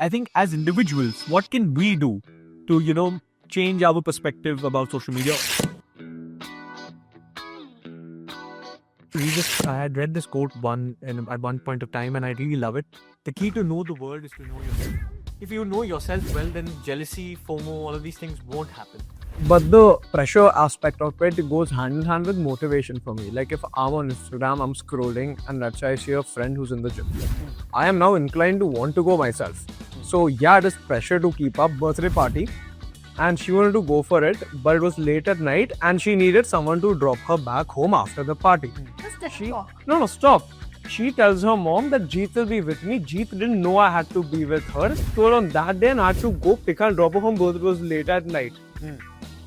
I think as individuals, what can we do to, change our perspective about social media? I had read this quote at one point of time, and I really love it. The key to know the world is to know yourself. If you know yourself well, then jealousy, FOMO, all of these things won't happen. But the pressure aspect of it goes hand in hand with motivation for me. Like if I'm on Instagram, I'm scrolling, and let's say I see a friend who's in the gym. I am now inclined to want to go myself. So yeah, it is pressure to keep up. Birthday party, and she wanted to go for it, but it was late at night, and she needed someone to drop her back home after the party. No, stop. She tells her mom that Jeet will be with me. Jeet didn't know I had to be with her. So on that day, and I had to go pick her and drop her home because it was late at night.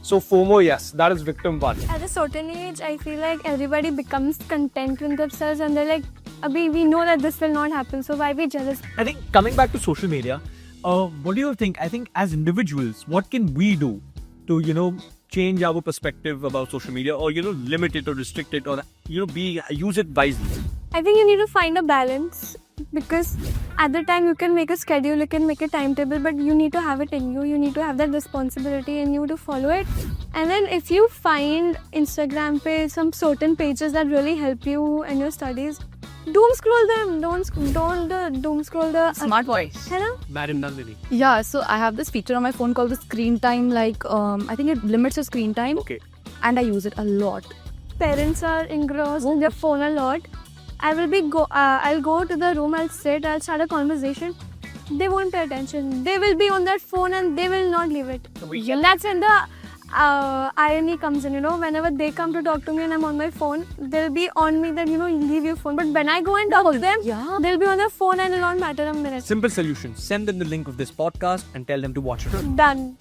So FOMO, yes, that is victim one. At a certain age, I feel like everybody becomes content with themselves and they're like, Abhi, we know that this will not happen, so why be jealous? I think coming back to social media, what do you think? I think as individuals, what can we do to, change our perspective about social media, or, limit it or restrict it, or, use it wisely? I think you need to find a balance, because at the time you can make a schedule, you can make a timetable, but you need to have it in you. You need to have that responsibility in you to follow it. And then if you find Instagram page, some certain pages that really help you in your studies, doom scroll them. Don't doom scroll the Smart voice. Hello? Madam Nandini. Yeah, so I have this feature on my phone called the screen time. I think it limits your screen time. Okay. And I use it a lot. Parents are engrossed in their phone a lot. I'll go to the room, I'll sit, I'll start a conversation. They won't pay attention. They will be on that phone and they will not leave it. And that's when the irony comes in, whenever they come to talk to me and I'm on my phone, they'll be on me that, leave your phone. But when I go and talk to them, they'll be on their phone and it'll not matter a minute. Simple solution. Send them the link of this podcast and tell them to watch it. Done.